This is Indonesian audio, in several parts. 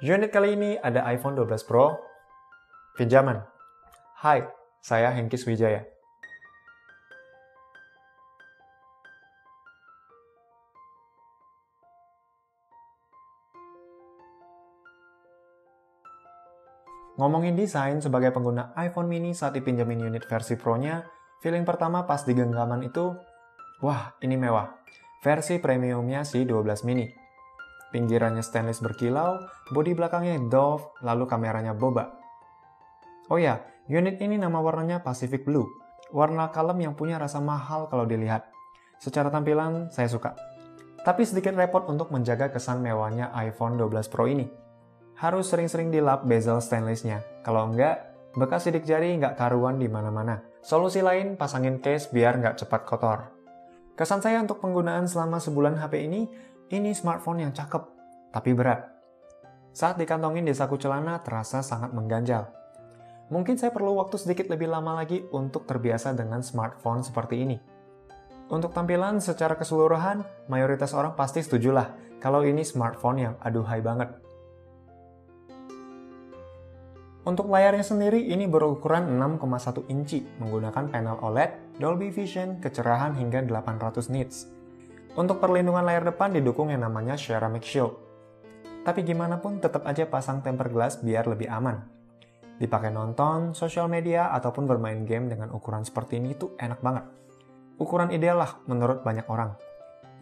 Unit kali ini ada iPhone 12 Pro, pinjaman. Hai, saya Henkis Wijaya. Ngomongin desain sebagai pengguna iPhone mini saat dipinjamin unit versi Pro-nya, feeling pertama pas di genggaman itu, wah ini mewah. Versi premiumnya sih 12 mini. Pinggirannya stainless berkilau, bodi belakangnya Dove, lalu kameranya boba. Oh ya, unit ini nama warnanya Pacific Blue. Warna kalem yang punya rasa mahal kalau dilihat. Secara tampilan, saya suka. Tapi sedikit repot untuk menjaga kesan mewahnya iPhone 12 Pro ini. Harus sering-sering dilap bezel stainlessnya. Kalau enggak, bekas sidik jari nggak karuan di mana-mana. Solusi lain, pasangin case biar nggak cepat kotor. Kesan saya untuk penggunaan selama sebulan HP ini smartphone yang cakep, tapi berat. Saat dikantongin di saku celana, terasa sangat mengganjal. Mungkin saya perlu waktu sedikit lebih lama lagi untuk terbiasa dengan smartphone seperti ini. Untuk tampilan secara keseluruhan, mayoritas orang pasti setujulah kalau ini smartphone yang aduhai banget. Untuk layarnya sendiri, ini berukuran 6,1 inci, menggunakan panel OLED, Dolby Vision, kecerahan hingga 800 nits. Untuk perlindungan layar depan didukung yang namanya Ceramic Shield. Tapi gimana pun tetap aja pasang tempered glass biar lebih aman. Dipakai nonton, sosial media, ataupun bermain game dengan ukuran seperti ini tuh enak banget. Ukuran ideal lah menurut banyak orang.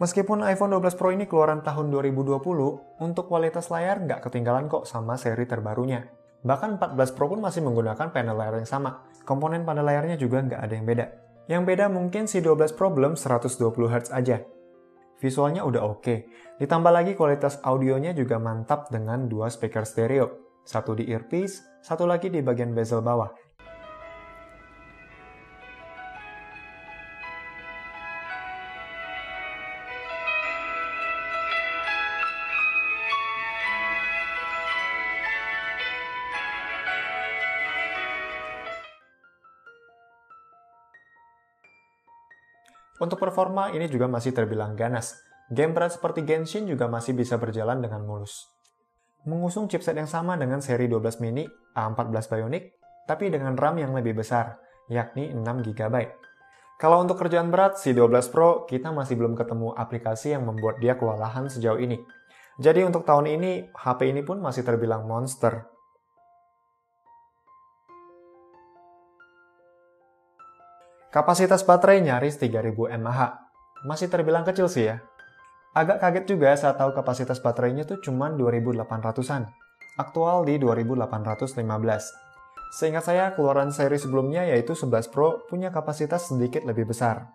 Meskipun iPhone 12 Pro ini keluaran tahun 2020, untuk kualitas layar nggak ketinggalan kok sama seri terbarunya. Bahkan 14 Pro pun masih menggunakan panel layar yang sama. Komponen pada layarnya juga nggak ada yang beda. Yang beda mungkin si 12 Pro belum 120 Hz aja. Visualnya udah oke. Ditambah lagi kualitas audionya juga mantap dengan 2 speaker stereo. Satu di earpiece, satu lagi di bagian bezel bawah. Untuk performa, ini juga masih terbilang ganas. Game berat seperti Genshin juga masih bisa berjalan dengan mulus. Mengusung chipset yang sama dengan seri 12 mini A14 Bionic, tapi dengan RAM yang lebih besar, yakni 6 GB. Kalau untuk kerjaan berat, si 12 Pro, kita masih belum ketemu aplikasi yang membuat dia kewalahan sejauh ini. Jadi untuk tahun ini, HP ini pun masih terbilang monster. Kapasitas baterai nyaris 3000 mAh. Masih terbilang kecil sih ya. Agak kaget juga saat tahu kapasitas baterainya tuh cuma 2800-an. Aktual di 2815. Seingat saya, keluaran seri sebelumnya yaitu 11 Pro punya kapasitas sedikit lebih besar.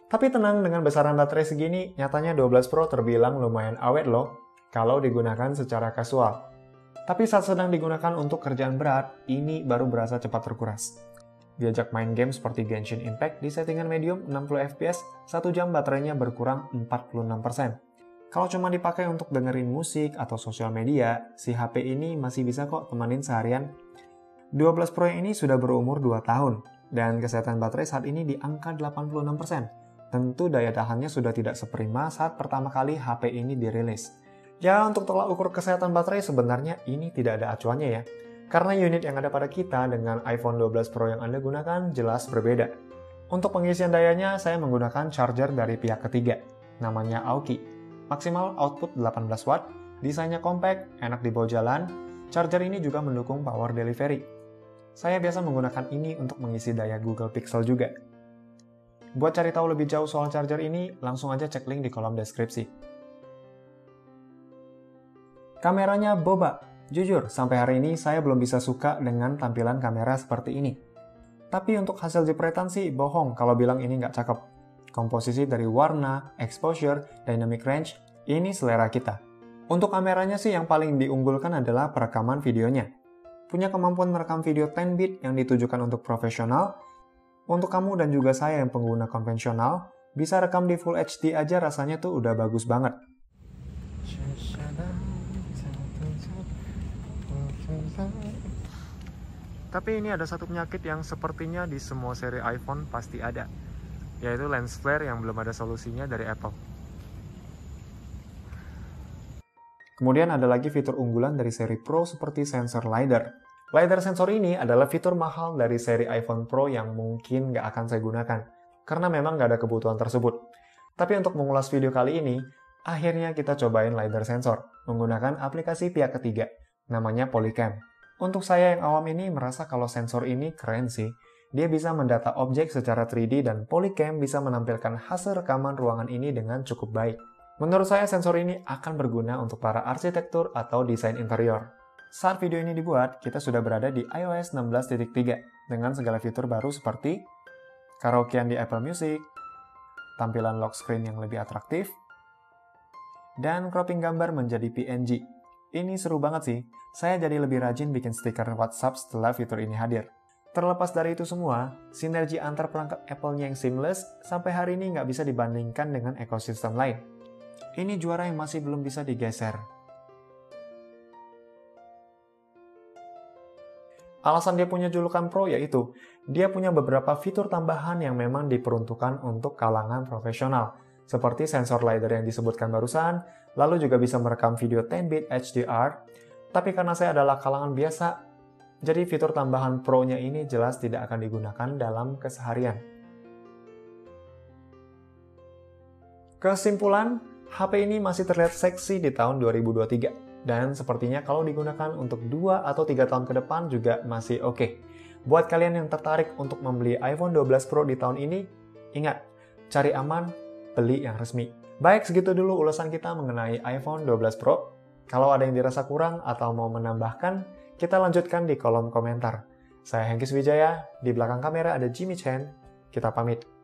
Tapi tenang, dengan besaran baterai segini, nyatanya 12 Pro terbilang lumayan awet loh kalau digunakan secara kasual. Tapi saat sedang digunakan untuk kerjaan berat, ini baru berasa cepat terkuras. Diajak main game seperti Genshin Impact di settingan medium 60 fps, 1 jam baterainya berkurang 46%. Kalau cuma dipakai untuk dengerin musik atau sosial media, si HP ini masih bisa kok temenin seharian. 12 Pro yang ini sudah berumur 2 tahun, dan kesehatan baterai saat ini di angka 86%. Tentu daya tahannya sudah tidak seprima saat pertama kali HP ini dirilis. Ya, untuk tolak ukur kesehatan baterai sebenarnya ini tidak ada acuannya ya. Karena unit yang ada pada kita dengan iPhone 12 Pro yang Anda gunakan jelas berbeda. Untuk pengisian dayanya, saya menggunakan charger dari pihak ketiga, namanya Aoki. Maksimal output 18 watt, desainnya compact, enak dibawa jalan, charger ini juga mendukung power delivery. Saya biasa menggunakan ini untuk mengisi daya Google Pixel juga. Buat cari tahu lebih jauh soal charger ini, langsung aja cek link di kolom deskripsi. Kameranya boba. Jujur, sampai hari ini saya belum bisa suka dengan tampilan kamera seperti ini. Tapi untuk hasil jepretan sih bohong kalau bilang ini nggak cakep. Komposisi dari warna, exposure, dynamic range, ini selera kita. Untuk kameranya sih yang paling diunggulkan adalah perekaman videonya. Punya kemampuan merekam video 10 bit yang ditujukan untuk profesional. Untuk kamu dan juga saya yang pengguna konvensional, bisa rekam di Full HD aja rasanya tuh udah bagus banget. Tapi ini ada satu penyakit yang sepertinya di semua seri iPhone pasti ada, yaitu lens flare yang belum ada solusinya dari Apple. Kemudian ada lagi fitur unggulan dari seri Pro seperti sensor LiDAR. LiDAR sensor ini adalah fitur mahal dari seri iPhone Pro yang mungkin nggak akan saya gunakan, karena memang nggak ada kebutuhan tersebut. Tapi untuk mengulas video kali ini, akhirnya kita cobain LiDAR sensor menggunakan aplikasi pihak ketiga, namanya Polycam. Untuk saya yang awam ini merasa kalau sensor ini keren sih. Dia bisa mendata objek secara 3D dan Polycam bisa menampilkan hasil rekaman ruangan ini dengan cukup baik. Menurut saya sensor ini akan berguna untuk para arsitektur atau desain interior. Saat video ini dibuat, kita sudah berada di iOS 16.3 dengan segala fitur baru seperti karaokean di Apple Music, tampilan lock screen yang lebih atraktif, dan cropping gambar menjadi PNG. Ini seru banget sih, saya jadi lebih rajin bikin stiker WhatsApp setelah fitur ini hadir. Terlepas dari itu semua, sinergi antar perangkat Apple-nya yang seamless sampai hari ini nggak bisa dibandingkan dengan ekosistem lain. Ini juara yang masih belum bisa digeser. Alasan dia punya julukan Pro yaitu, dia punya beberapa fitur tambahan yang memang diperuntukkan untuk kalangan profesional, seperti sensor LiDAR yang disebutkan barusan, lalu juga bisa merekam video 10-bit HDR, tapi karena saya adalah kalangan biasa, jadi fitur tambahan Pro-nya ini jelas tidak akan digunakan dalam keseharian. Kesimpulan, HP ini masih terlihat seksi di tahun 2023, dan sepertinya kalau digunakan untuk 2 atau 3 tahun ke depan juga masih oke. Buat kalian yang tertarik untuk membeli iPhone 12 Pro di tahun ini, ingat, cari aman, beli yang resmi. Baik, segitu dulu ulasan kita mengenai iPhone 12 Pro. Kalau ada yang dirasa kurang atau mau menambahkan, kita lanjutkan di kolom komentar. Saya Hengkis Wijaya, di belakang kamera ada Jimmy Chen. Kita pamit.